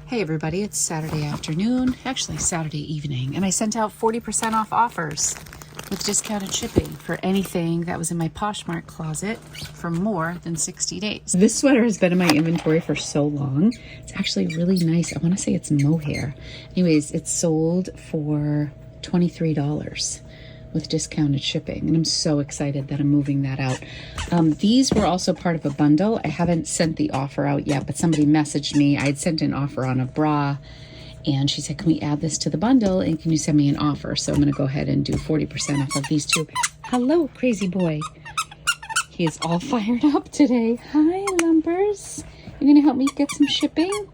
Hey everybody, it's Saturday afternoon, actually Saturday evening, and I sent out 40% off offers with discounted shipping for anything that was in my Poshmark closet for more than 60 days. This sweater has been in my inventory for so long. It's actually really nice. I want to say it's mohair. Anyways, it's sold for $23 with discounted shipping, and I'm so excited that I'm moving that out. These were also part of a bundle. I haven't sent the offer out yet, but somebody messaged me. I had sent an offer on a bra, and she said, can we add this to the bundle, and can you send me an offer? So I'm going to go ahead and do 40% off of these two. Hello, crazy boy. He is all fired up today. Hi, Lumpers. You going to help me get some shipping?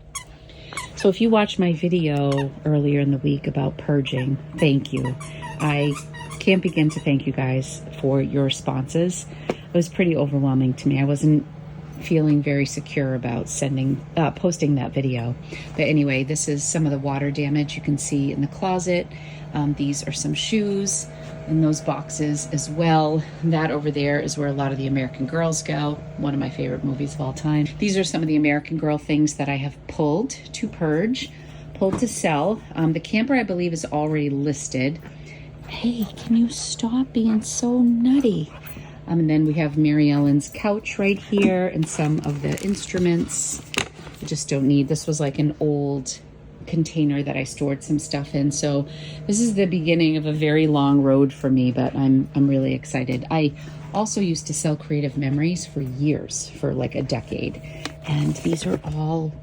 So if you watched my video earlier in the week about purging, thank you. I can't begin to thank you guys for your responses. It was pretty overwhelming to me. I wasn't feeling very secure about posting that video. But anyway, this is some of the water damage you can see in the closet. These are some shoes in those boxes as well. That over there is where a lot of the American Girls go. One of my favorite movies of all time. These are some of the American Girl things that I have pulled to purge, pulled to sell. The camper, I believe, is already listed. Hey, can you stop being so nutty? And then we have Mary Ellen's couch right here and some of the instruments I just don't need. This was like an old container that I stored some stuff in. So this is the beginning of a very long road for me, but I'm really excited. I also used to sell Creative Memories for years, for like a decade. And these are all,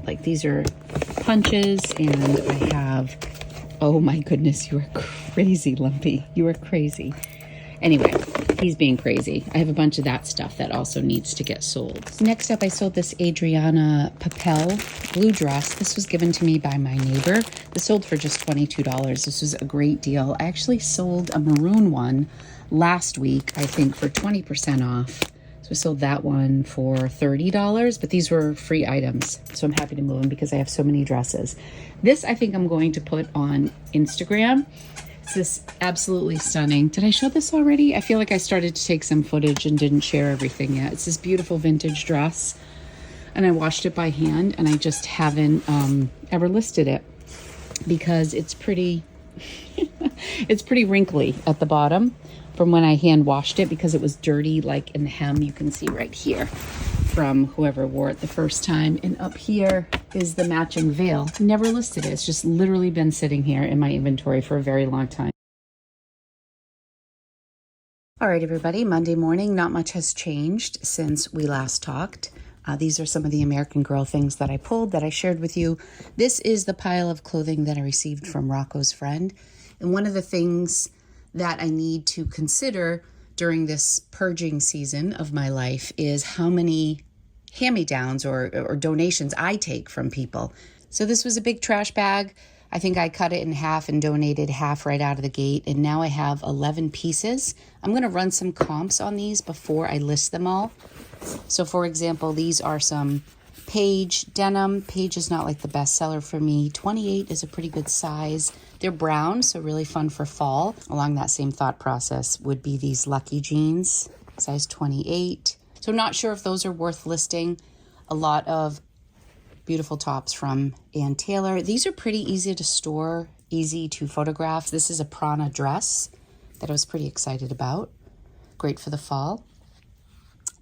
like, these are punches, and I have, oh my goodness, you are crazy, Lumpy. You are crazy. Anyway, he's being crazy. I have a bunch of that stuff that also needs to get sold. Next up, I sold this Adriana Papel blue dress. This was given to me by my neighbor. This sold for just $22. This was a great deal. I actually sold a maroon one last week, I think, for 20% off. So I sold that one for $30, but these were free items. So I'm happy to move them because I have so many dresses. This I think I'm going to put on Instagram. This is absolutely stunning. Did I show this already? I feel like I started to take some footage and didn't share everything yet. It's this beautiful vintage dress, and I washed it by hand, and I just haven't ever listed it because it's pretty it's pretty wrinkly at the bottom from when I hand washed it, because it was dirty, like in the hem. You can see right here from whoever wore it the first time. And up here is the matching veil. Never listed it. It's just literally been sitting here in my inventory for a very long time. All right, everybody, Monday morning. Not much has changed since we last talked. These are some of the American Girl things that I pulled that I shared with you. This is the pile of clothing that I received from Rocco's friend. And one of the things that I need to consider during this purging season of my life is how many hand-me-downs or donations I take from people. So this was a big trash bag. I think I cut it in half and donated half right out of the gate. And now I have 11 pieces. I'm going to run some comps on these before I list them all. So for example, these are some Paige denim. Paige is not like the best seller for me. 28 is a pretty good size. They're brown, so really fun for fall. Along that same thought process would be these Lucky jeans, size 28. So not sure if those are worth listing. A lot of beautiful tops from Ann Taylor. These are pretty easy to store, easy to photograph. This is a Prana dress that I was pretty excited about. Great for the fall.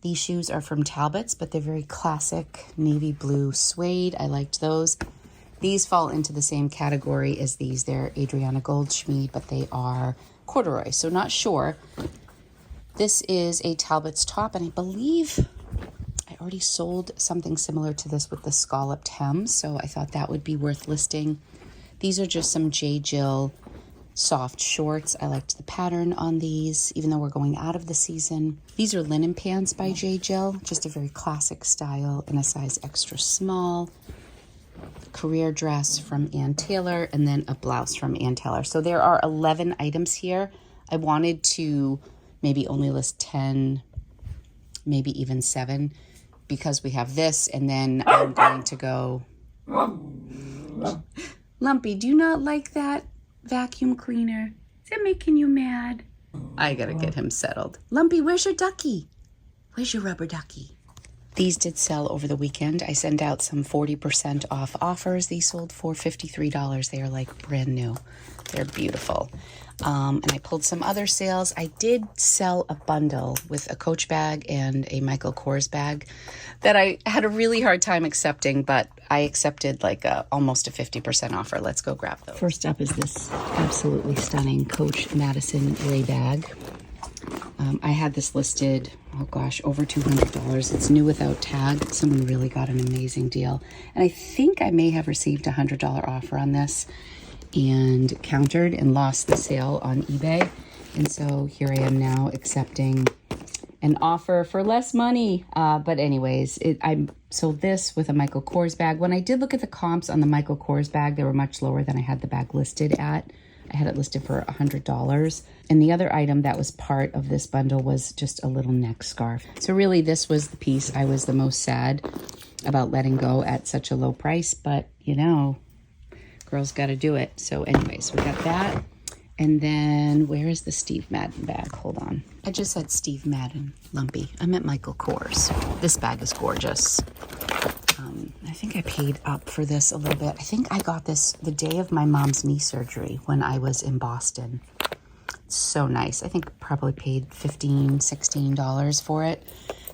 These shoes are from Talbot's, but they're very classic navy blue suede. I liked those. These fall into the same category as these. They're Adriana Goldschmied, but they are corduroy, so not sure. This is a Talbot's top, and I believe I already sold something similar to this with the scalloped hem, so I thought that would be worth listing. These are just some J. Jill soft shorts. I liked the pattern on these, even though we're going out of the season. These are linen pants by J. Jill, just a very classic style in a size extra small. Career dress from Ann Taylor, and then a blouse from Ann Taylor. So there are 11 items here. I wanted to maybe only list 10, maybe even 7, because we have this, and then I'm going to go... Lumpy, do you not like that vacuum cleaner? Is that making you mad? I gotta get him settled. Lumpy, where's your ducky? Where's your rubber ducky? These did sell over the weekend. I sent out some 40% off offers. These sold for $53. They are like brand new. They're beautiful. And I pulled some other sales. I did sell a bundle with a Coach bag and a Michael Kors bag that I had a really hard time accepting, but I accepted like almost a 50% offer. Let's go grab those. First up is this absolutely stunning Coach Madison gray bag. I had this listed, oh gosh, over $200. It's new without tag. Someone really got an amazing deal. And I think I may have received a $100 offer on this and countered and lost the sale on eBay. And so here I am now accepting an offer for less money. But anyways, I sold this with a Michael Kors bag. When I did look at the comps on the Michael Kors bag, they were much lower than I had the bag listed at. I had it listed for $100. And the other item that was part of this bundle was just a little neck scarf. So really this was the piece I was the most sad about letting go at such a low price. But you know, girls got to do it. So anyways, we got that. And then where is the Steve Madden bag? Hold on. I just said Steve Madden, lumpy. I meant Michael Kors. This bag is gorgeous. I think I paid up for this a little bit. I think I got this the day of my mom's knee surgery when I was in Boston. It's so nice. I think probably paid $15, $16 for it.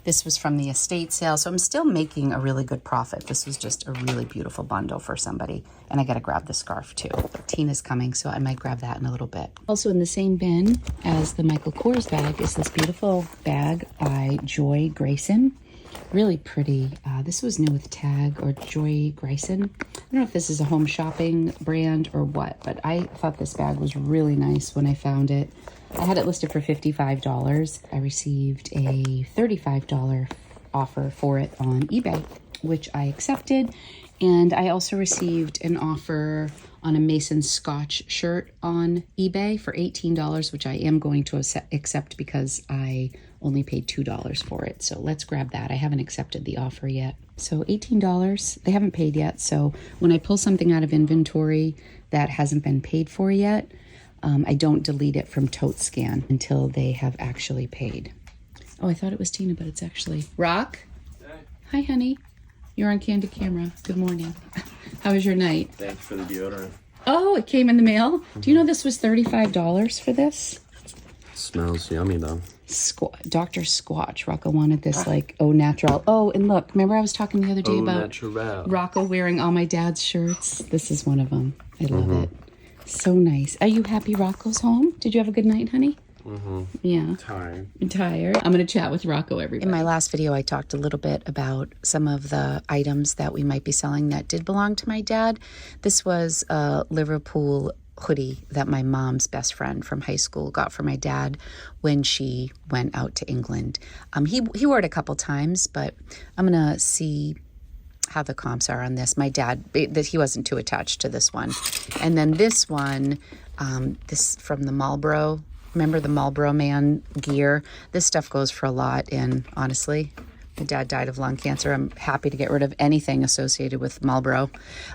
This was from the estate sale, so I'm still making a really good profit. This was just a really beautiful bundle for somebody. And I got to grab the scarf too. Tina's coming, so I might grab that in a little bit. Also in the same bin as the Michael Kors bag is this beautiful bag by Joy Grayson. Really pretty. This was new with tag, or Joy Grayson. I don't know if this is a home shopping brand or what, but I thought this bag was really nice when I found it. I had it listed for $55. I received a $35 offer for it on eBay, which I accepted. And I also received an offer on a Mason Scotch shirt on eBay for $18, which I am going to accept because I only paid $2 for it. So let's grab that. I haven't accepted the offer yet. So $18, they haven't paid yet. So when I pull something out of inventory that hasn't been paid for yet, I don't delete it from Tote Scan until they have actually paid. Oh, I thought it was Tina, but it's actually Rock. Hey. Hi, honey. You're on Candid Camera. Good morning. How was your night? Thanks for the deodorant. Oh, it came in the mail? Mm-hmm. Do you know this was $35 for this? It smells yummy, though. Dr. Squatch. Rocco wanted this, like, au natural. Oh, and look, remember I was talking the other day about natural. Rocco wearing all my dad's shirts? This is one of them. I love it. So nice. Are you happy Rocco's home? Did you have a good night, honey? Yeah. Tired. Tired. I'm going to chat with Rocco, everybody. In my last video, I talked a little bit about some of the items that we might be selling that did belong to my dad. This was a Liverpool hoodie that my mom's best friend from high school got for my dad when she went out to England. He wore it a couple times, but I'm going to see how the comps are on this. My dad, he wasn't too attached to this one. And then this one, this from the Marlboro. Remember the Marlboro Man gear? This stuff goes for a lot, and honestly, my dad died of lung cancer. I'm happy to get rid of anything associated with Marlboro.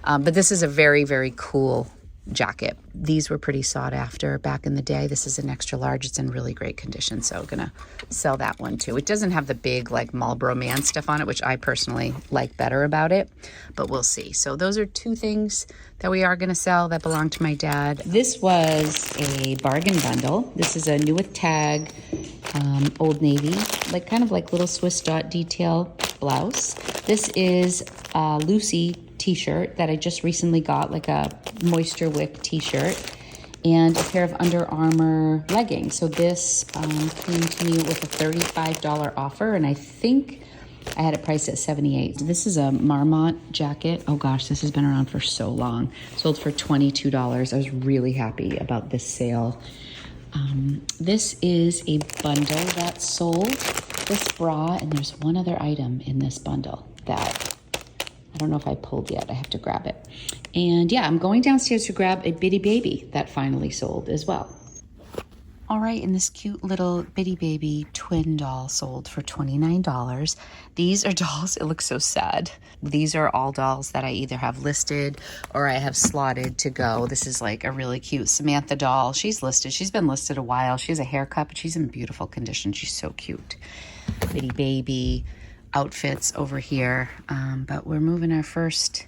But this is a very, very cool jacket. These were pretty sought after back in the day. This is an extra large. It's in really great condition, so I'm gonna sell that one too. It doesn't have the big like Marlboro Man stuff on it, which I personally like better about it, but we'll see. So those are two things that we are gonna sell that belong to my dad. This was a bargain bundle. This is a new with tag, Old Navy, like kind of like little Swiss dot detail blouse. This is Lucy t-shirt that I just recently got, like a moisture wick t-shirt, and a pair of Under Armour leggings. So this came to me with a $35 offer, and I think I had it priced at $78. This is a Marmont jacket. Oh gosh, this has been around for so long. Sold for $22. I was really happy about this sale. This is a bundle that sold. This bra, and there's one other item in this bundle that I don't know if I pulled yet. I have to grab it. And yeah, I'm going downstairs to grab a Bitty Baby that finally sold as well. All right, and this cute little Bitty Baby twin doll sold for $29. These are dolls, it looks so sad. These are all dolls that I either have listed or I have slotted to go. This is like a really cute Samantha doll. She's listed, she's been listed a while. She has a haircut, but she's in beautiful condition. She's so cute. Bitty Baby. outfits over here. But we're moving our first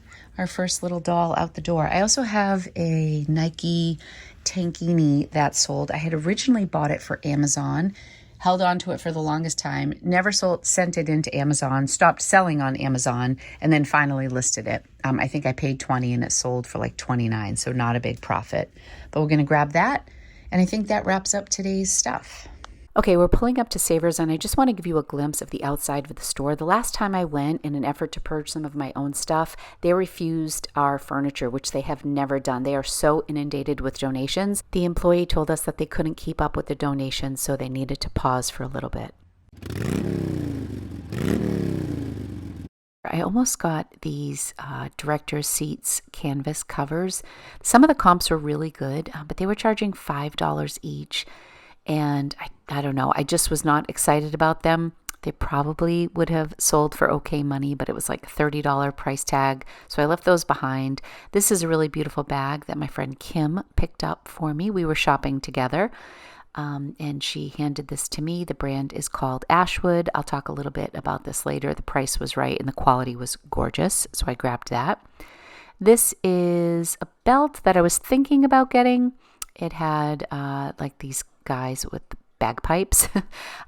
little doll out the door. I also have a Nike tankini that sold. I had originally bought it for Amazon, held on to it for the longest time, never sold, sent it into Amazon, stopped selling on Amazon, and then finally listed it. I think I paid $20 and it sold for like $29, so not a big profit. But we're gonna grab that, and I think that wraps up today's stuff. Okay, we're pulling up to Savers, and I just want to give you a glimpse of the outside of the store. The last time I went in an effort to purge some of my own stuff, they refused our furniture, which they have never done. They are so inundated with donations. The employee told us that they couldn't keep up with the donations, so they needed to pause for a little bit. I almost got these director's seats canvas covers. Some of the comps were really good, but they were charging $5 each. And I don't know, I just was not excited about them. They probably would have sold for okay money, but it was like a $30 price tag. So I left those behind. This is a really beautiful bag that my friend Kim picked up for me. We were shopping together, and she handed this to me. The brand is called Ashwood. I'll talk a little bit about this later. The price was right and the quality was gorgeous, so I grabbed that. This is a belt that I was thinking about getting. It had like these guys with bagpipes.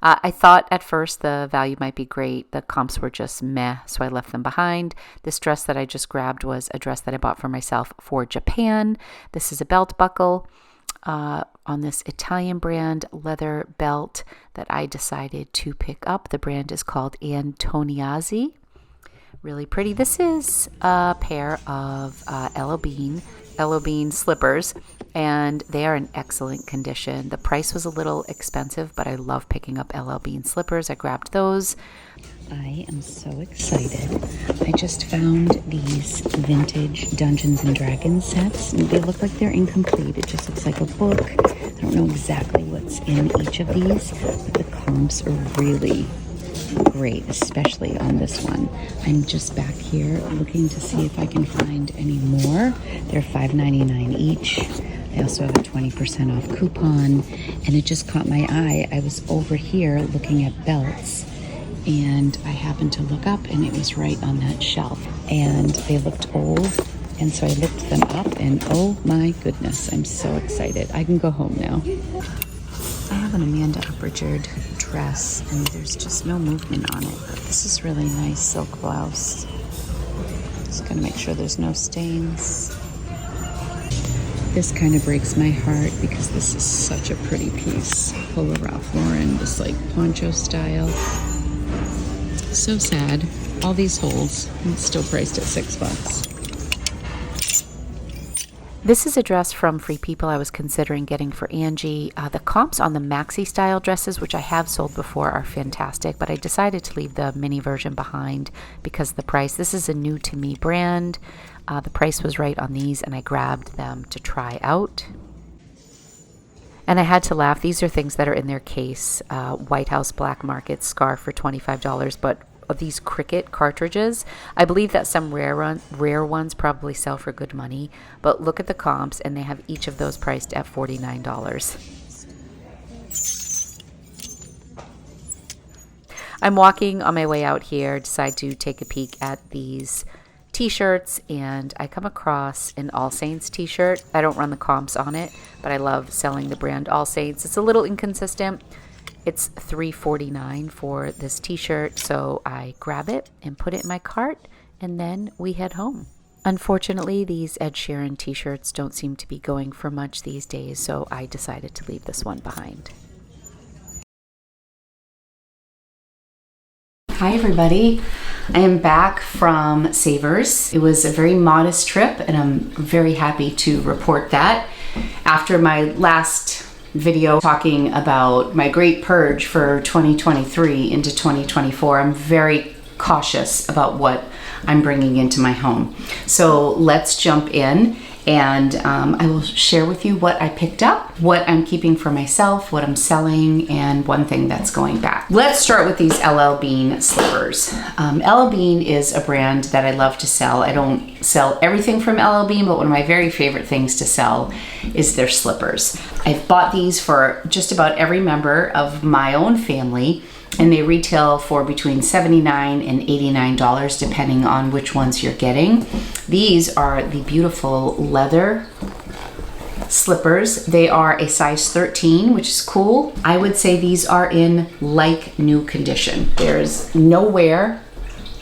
I thought at first the value might be great. The comps were just meh, so I left them behind. This dress that I just grabbed was a dress that I bought for myself for Japan. This is a belt buckle on this Italian brand leather belt that I decided to pick up. The brand is called Antoniazzi. Really pretty. This is a pair of LO Bean slippers, and they are in excellent condition. The price was a little expensive, but I love picking up LL Bean slippers. I grabbed those. I am so excited. I just found these vintage Dungeons and Dragons sets. They look like they're incomplete. It just looks like a book. I don't know exactly what's in each of these, but the comps are really great, especially on this one. I'm just back here looking to see if I can find any more. They're $5.99 each. I also have a 20% off coupon, and it just caught my eye. I was over here looking at belts, and I happened to look up, and it was right on that shelf. And they looked old, and so I looked them up, and oh my goodness, I'm so excited. I can go home now. I have an Amanda Uprichard dress, and there's just no movement on it, but this is really nice silk blouse. Just gotta make sure there's no stains. This kind of breaks my heart because this is such a pretty piece. Polo Ralph Lauren, just like poncho style. So sad. All these holes, and it's still priced at $6. This is a dress from Free People I was considering getting for Angie. The comps on the maxi style dresses, which I have sold before, are fantastic, but I decided to leave the mini version behind because of the price. This is a new to me brand. The price was right on these, and I grabbed them to try out. And I had to laugh. These are things that are in their case. White House Black Market scarf for $25, but of these Cricut cartridges, I believe that some rare ones probably sell for good money, but look at the comps, and they have each of those priced at $49. I'm walking on my way out here, decide to take a peek at these t-shirts, and I come across an All Saints t-shirt. I don't run the comps on it, but I love selling the brand All Saints. It's a little inconsistent. It's $3.49 for this t-shirt, so I grab it and put it in my cart, and then we head home. Unfortunately, these Ed Sheeran t-shirts don't seem to be going for much these days, so I decided to leave this one behind. Hi everybody, I am back from Savers. It was a very modest trip, and I'm very happy to report that. After my last video talking about my great purge for 2023 into 2024, I'm very cautious about what I'm bringing into my home. So let's jump in, and I will share with you what I picked up, what I'm keeping for myself, what I'm selling, and one thing that's going back. Let's start with these LL Bean slippers. LL Bean is a brand that I love to sell. I don't sell everything from LL Bean, but one of my very favorite things to sell is their slippers. I've bought these for just about every member of my own family, and they retail for between $79 and $89 depending on which ones you're getting. These are the beautiful leather slippers. They are a size 13, which is cool. I would say these are in like new condition. There's no wear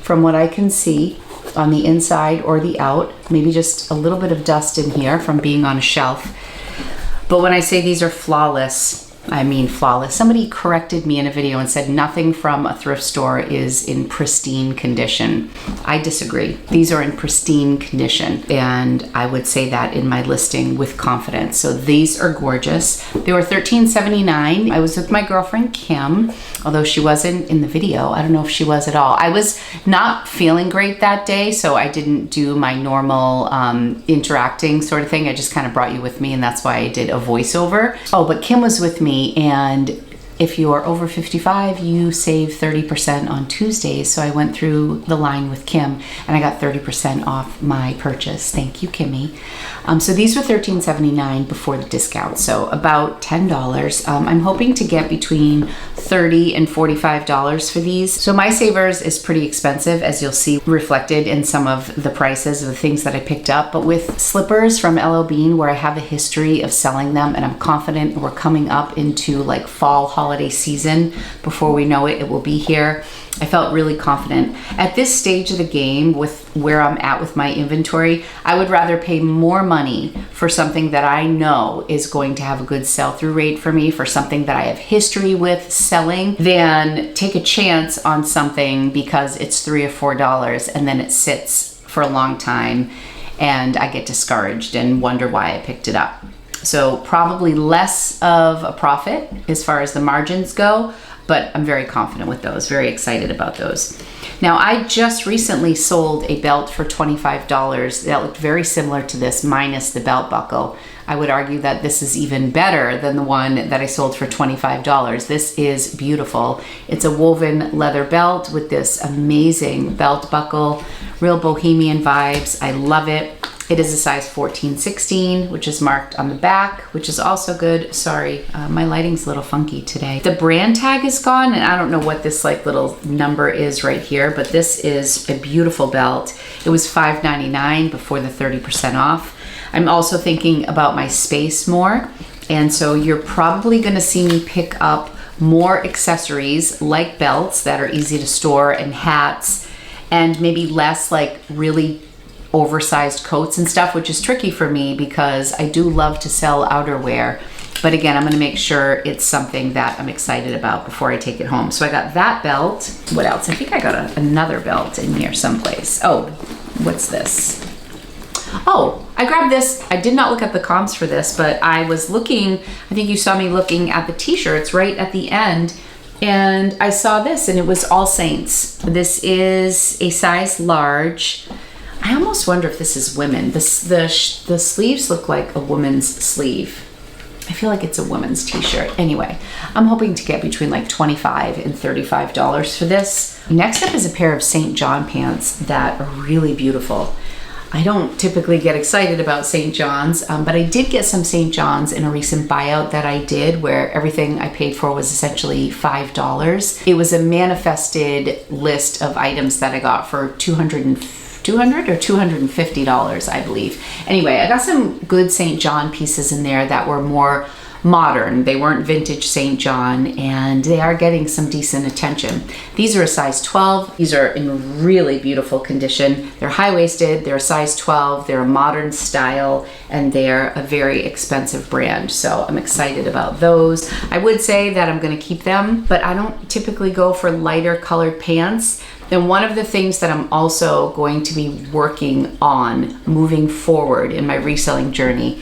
from what I can see on the inside or the out. Maybe just a little bit of dust in here from being on a shelf. But when I say these are flawless, I mean flawless. Somebody corrected me in a video and said nothing from a thrift store is in pristine condition. I disagree. These are in pristine condition, and I would say that in my listing with confidence. So these are gorgeous. They were $13.79. I was with my girlfriend Kim, although she wasn't in the video. I don't know if she was at all. I was not feeling great that day, so I didn't do my normal interacting sort of thing. I just kind of brought you with me, and that's why I did a voiceover. Oh, but Kim was with me, and if you are over 55, you save 30% on Tuesdays. So I went through the line with Kim and I got 30% off my purchase. Thank you, Kimmy. So these were $13.79 before the discount, so about $10. I'm hoping to get between $30 and $45 for these. So my savers is pretty expensive, as you'll see reflected in some of the prices of the things that I picked up. But with slippers from LL Bean, where I have a history of selling them, and I'm confident we're coming up into like fall holiday season, before we know it, it will be here. I felt really confident. At this stage of the game, with where I'm at with my inventory, I would rather pay more money for something that I know is going to have a good sell-through rate for me, for something that I have history with selling, than take a chance on something because it's $3 or $4 and then it sits for a long time and I get discouraged and wonder why I picked it up. So probably less of a profit as far as the margins go, but I'm very confident with those, very excited about those. Now, I just recently sold a belt for $25 that looked very similar to this, minus the belt buckle. I would argue that this is even better than the one that I sold for $25. This is beautiful. It's a woven leather belt with this amazing belt buckle, real bohemian vibes. I love it. It is a size 14-16, which is marked on the back, which is also good. Sorry, my lighting's a little funky today. The brand tag is gone, and I don't know what this like little number is right here, but this is a beautiful belt. It was $5.99 before the 30% off. I'm also thinking about my space more, and so you're probably gonna see me pick up more accessories like belts that are easy to store, and hats, and maybe less like really oversized coats and stuff, which is tricky for me because I do love to sell outerwear. But again, I'm gonna make sure it's something that I'm excited about before I take it home. So I got that belt. What else? I think I got another belt in here someplace. Oh, what's this? Oh, I grabbed this. I did not look at the comps for this, but I was looking, I think you saw me looking at the t-shirts right at the end, and I saw this, and it was All Saints. This is a size large. I almost wonder if this is women. The sleeves look like a woman's sleeve. I feel like it's a woman's t-shirt. Anyway, I'm hoping to get between like $25 and $35 for this. Next up is a pair of St. John pants that are really beautiful. I don't typically get excited about St. John's, but I did get some St. John's in a recent buyout that I did, where everything I paid for was essentially $5. It was a manifested list of items that I got for $200 or $250, I believe. Anyway, I got some good St. John pieces in there that were more modern. They weren't vintage St. John, and they are getting some decent attention. These are a size 12. These are in really beautiful condition. They're high-waisted, they're a size 12, they're a modern style, and they're a very expensive brand. So I'm excited about those. I would say that I'm gonna keep them, but I don't typically go for lighter colored pants. Then one of the things that I'm also going to be working on moving forward in my reselling journey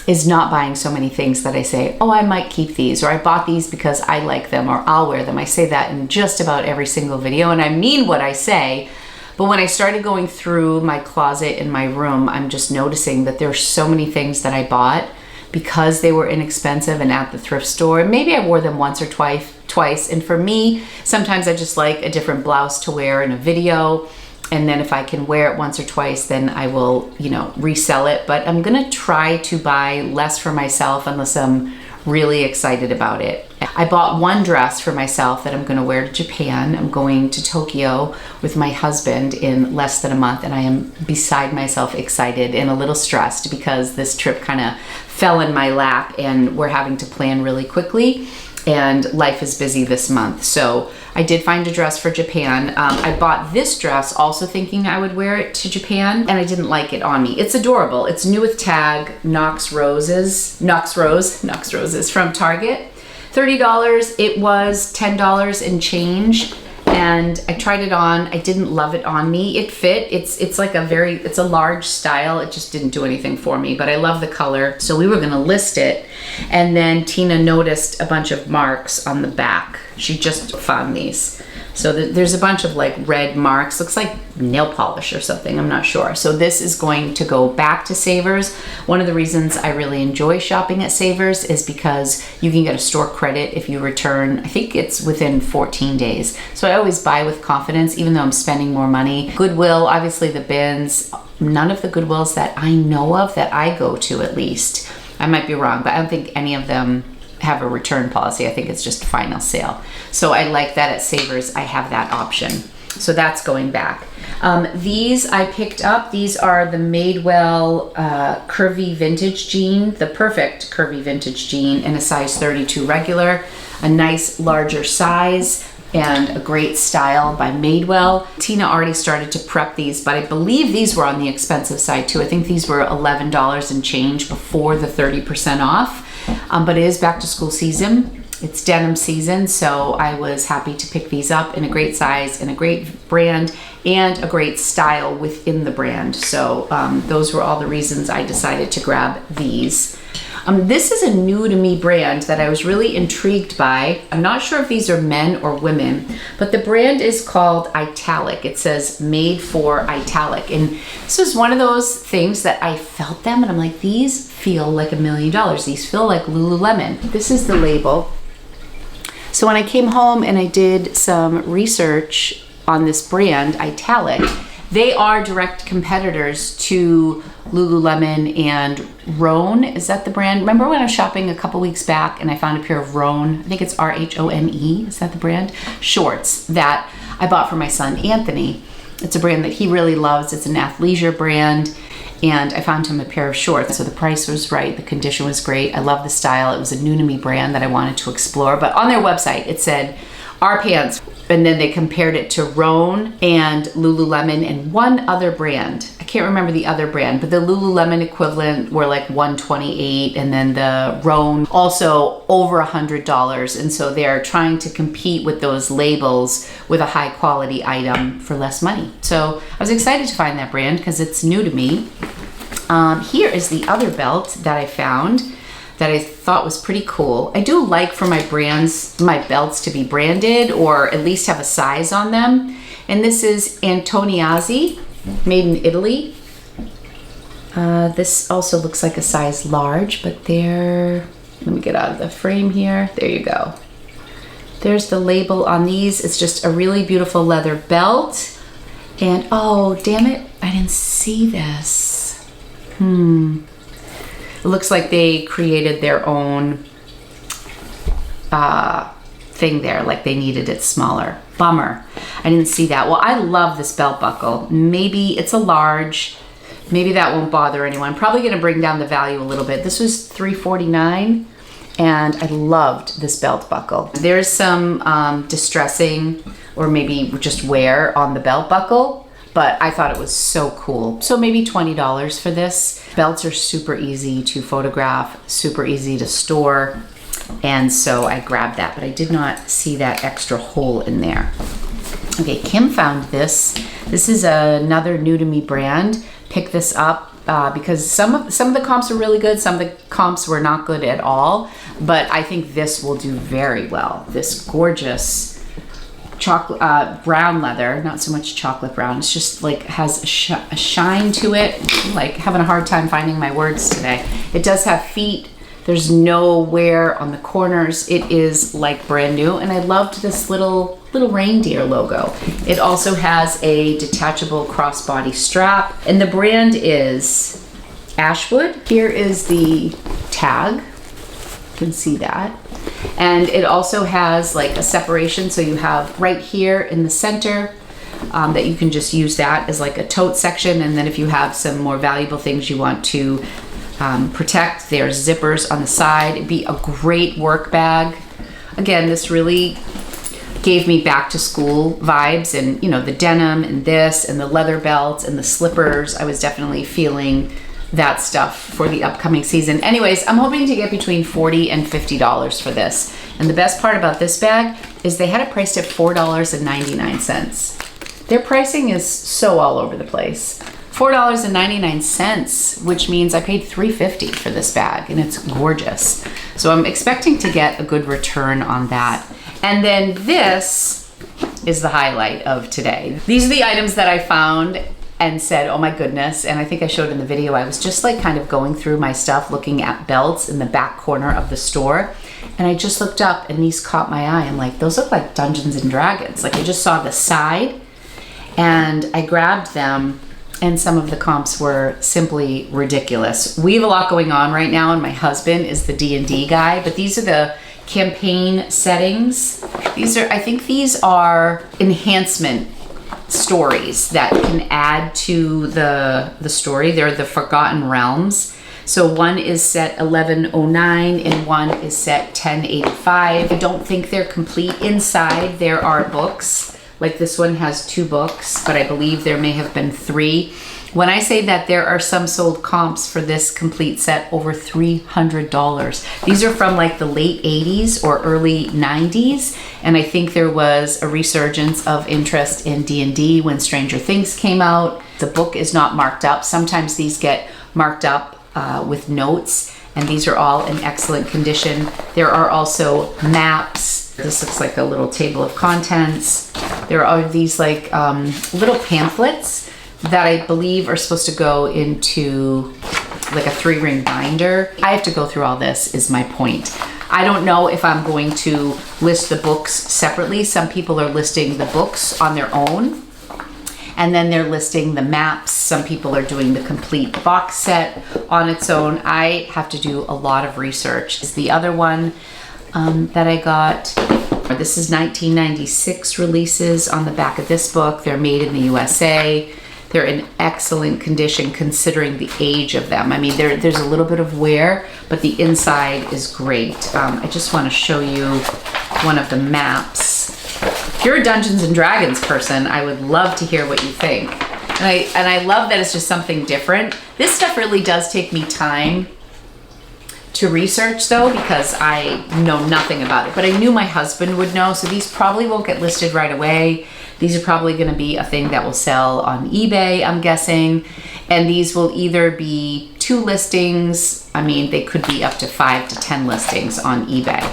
is not buying so many things that I say, oh, I might keep these, or I bought these because I like them, or I'll wear them. I say that in just about every single video, and I mean what I say. But when I started going through my closet in my room, I'm just noticing that there's so many things that I bought because they were inexpensive and at the thrift store. Maybe I wore them once or twice. And for me, sometimes I just like a different blouse to wear in a video. And then if I can wear it once or twice, then I will, resell it. But I'm gonna try to buy less for myself unless I'm really excited about it. I bought one dress for myself that I'm going to wear to Japan. I'm going to Tokyo with my husband in less than a month, and I am beside myself excited and a little stressed because this trip kind of fell in my lap and we're having to plan really quickly, and life is busy this month. So I did find a dress for Japan. I bought this dress also thinking I would wear it to Japan, and I didn't like it on me. It's adorable. It's new with tag, Knox Roses from Target. $30. It was $10 and change, and I tried it on. I didn't love it on me. It fit. It's like it's a large style. It just didn't do anything for me, but I love the color. So we were gonna list it, and then Tina noticed a bunch of marks on the back. She just found these. So there's a bunch of like red marks. Looks like nail polish or something, I'm not sure. So this is going to go back to Savers. One of the reasons I really enjoy shopping at Savers is because you can get a store credit if you return. I think it's within 14 days. So I always buy with confidence, even though I'm spending more money. Goodwill, obviously the bins, none of the Goodwills that I know of, that I go to at least. I might be wrong, but I don't think any of them have a return policy. I think it's just a final sale. So I like that at Savers, I have that option. So that's going back. These I picked up. These are the Madewell curvy vintage jean, the perfect curvy vintage jean in a size 32 regular, a nice larger size, and a great style by Madewell. Tina already started to prep these, but I believe these were on the expensive side too. I think these were $11 and change before the 30% off. But it is back to school season. It's denim season, so I was happy to pick these up in a great size, in a great brand, and a great style within the brand. So those were all the reasons I decided to grab these. This is a new to me brand that I was really intrigued by. I'm not sure if these are men or women, but the brand is called Italic. It says made for Italic. And this was one of those things that I felt them and I'm like, these feel like $1 million. These feel like Lululemon. This is the label. So when I came home and I did some research on this brand, Italic, they are direct competitors to Lululemon and Rhone. Is that the brand? Remember when I was shopping a couple weeks back and I found a pair of Rhone, I think it's R-H-O-N-E, is that the brand? Shorts that I bought for my son Anthony. It's a brand that he really loves. It's an athleisure brand, and I found him a pair of shorts. So the price was right, the condition was great. I love the style. It was a new to me brand that I wanted to explore. But on their website it said our pants, and then they compared it to Rhone and Lululemon and one other brand. I can't remember the other brand, but the Lululemon equivalent were like $128, and then the Rhone also over $100. And so they're trying to compete with those labels with a high quality item for less money. So I was excited to find that brand because it's new to me. Here is the other belt that I found that I thought was pretty cool. I do like for my brands, my belts to be branded or at least have a size on them. And this is Antoniazzi, made in Italy. This also looks like a size large, but let me get out of the frame here. There you go. There's the label on these. It's just a really beautiful leather belt. And oh, damn it, I didn't see this. It looks like they created their own thing there, like they needed it smaller. Bummer, I didn't see that. Well, I love this belt buckle. Maybe it's a large. Maybe that won't bother anyone. Probably gonna bring down the value a little bit. This was $349, and I loved this belt buckle. There's some distressing or maybe just wear on the belt buckle, but I thought it was so cool. So maybe $20 for this. Belts are super easy to photograph, super easy to store, and so I grabbed that, but I did not see that extra hole in there. Okay, Kim found this. This is another new to me brand. Picked this up because some of the comps are really good, some of the comps were not good at all, but I think this will do very well. This gorgeous chocolate brown leather, not so much chocolate brown, it's just like has a shine to it. I'm like having a hard time finding my words today. It does have feet. There's no wear on the corners. It is like brand new, and I loved this little reindeer logo. It also has a detachable crossbody strap, and the brand is Ashwood. Here is the tag. You can see that. And it also has like a separation, so you have right here in the center that you can just use that as like a tote section, and then if you have some more valuable things you want to protect, there's zippers on the side. It'd be a great work bag. Again, this really gave me back to school vibes, and you know, the denim and this and the leather belts and the slippers. I was definitely feeling that stuff for the upcoming season. Anyways, I'm hoping to get between $40 and $50 for this. And the best part about this bag is they had it priced at $4.99. Their pricing is so all over the place. $4.99, which means I paid $3.50 for this bag, and it's gorgeous. So I'm expecting to get a good return on that. And then this is the highlight of today. These are the items that I found and said, oh my goodness. And I think I showed in the video, I was just like kind of going through my stuff, looking at belts in the back corner of the store. And I just looked up and these caught my eye. I'm like, those look like Dungeons and Dragons. Like I just saw the side and I grabbed them, and some of the comps were simply ridiculous. We have a lot going on right now, and my husband is the D&D guy, but these are the campaign settings. I think these are enhancement stories that can add to the story. They're the Forgotten Realms. So one is set 1109 and one is set 1085. I don't think they're complete. Inside there are books. Like this one has 2 books, but I believe there may have been 3. When I say that there are some sold comps for this complete set over $300. These are from like the late 80s or early 90s. And I think there was a resurgence of interest in D&D when Stranger Things came out. The book is not marked up. Sometimes these get marked up with notes, and these are all in excellent condition. There are also maps. This looks like a little table of contents. There are these like little pamphlets that I believe are supposed to go into like a 3-ring binder. I have to go through all this is my point. I don't know if I'm going to list the books separately. Some people are listing the books on their own, and then they're listing the maps. Some people are doing the complete box set on its own. I have to do a lot of research. The other one that I got, this is 1996 releases on the back of this book. They're made in the USA. They're in excellent condition considering the age of them. I mean, there's a little bit of wear, but the inside is great. I just want to show you one of the maps. If you're a Dungeons and Dragons person, I would love to hear what you think. And I love that it's just something different. This stuff really does take me time to research though, because I know nothing about it, but I knew my husband would know. So these probably won't get listed right away. These are probably going to be a thing that will sell on eBay, I'm guessing. And these will either be 2 listings. I mean, they could be up to 5 to 10 listings on eBay.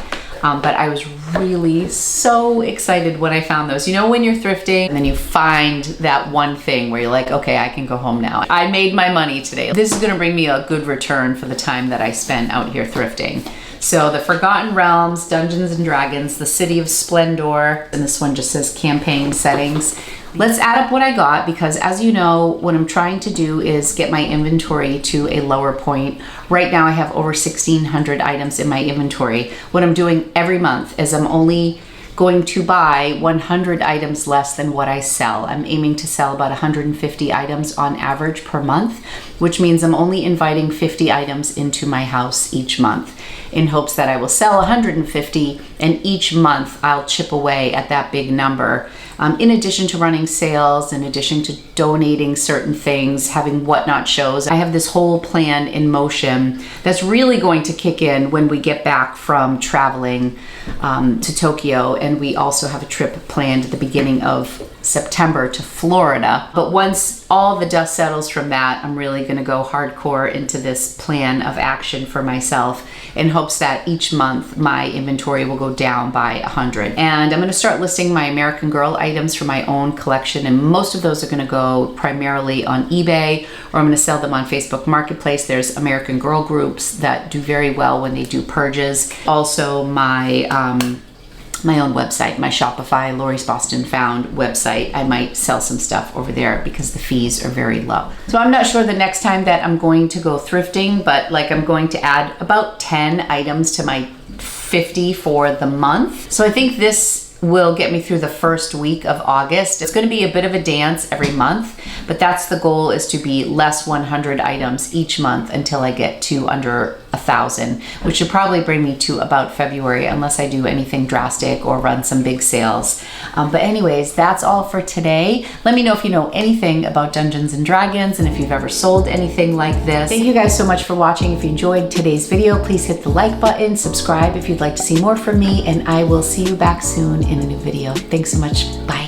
But I was really so excited when I found those. You know, when you're thrifting and then you find that one thing where you're like, okay, I can go home now. I made my money today. This is going to bring me a good return for the time that I spent out here thrifting. So the Forgotten Realms, Dungeons and Dragons, the City of Splendor, and this one just says campaign settings. Let's add up what I got, because as you know, what I'm trying to do is get my inventory to a lower point. Right now I have over 1,600 items in my inventory. What I'm doing every month is I'm only going to buy 100 items less than what I sell. I'm aiming to sell about 150 items on average per month, which means I'm only inviting 50 items into my house each month in hopes that I will sell 150, and each month I'll chip away at that big number. In addition to running sales, in addition to donating certain things, having whatnot shows, I have this whole plan in motion that's really going to kick in when we get back from traveling to Tokyo. And we also have a trip planned at the beginning of September to Florida. But once all the dust settles from that, I'm really going to go hardcore into this plan of action for myself in hopes that each month my inventory will go down by 100. And I'm going to start listing my American Girl items for my own collection, and most of those are going to go primarily on eBay, or I'm going to sell them on Facebook Marketplace. There's American Girl groups that do very well when they do purges. Also my own website, my Shopify, LORIBOSTONFOUND website. I might sell some stuff over there because the fees are very low. So I'm not sure the next time that I'm going to go thrifting, but like I'm going to add about 10 items to my $50 for the month. So I think this will get me through the first week of August. It's going to be a bit of a dance every month, but that's the goal, is to be less 100 items each month until I get to under 1,000, which should probably bring me to about February, unless I do anything drastic or run some big sales. But anyways, that's all for today. Let me know if you know anything about Dungeons and Dragons and if you've ever sold anything like this. Thank you guys so much for watching. If you enjoyed today's video, please hit the like button, subscribe if you'd like to see more from me, and I will see you back soon in a new video. Thanks so much. Bye.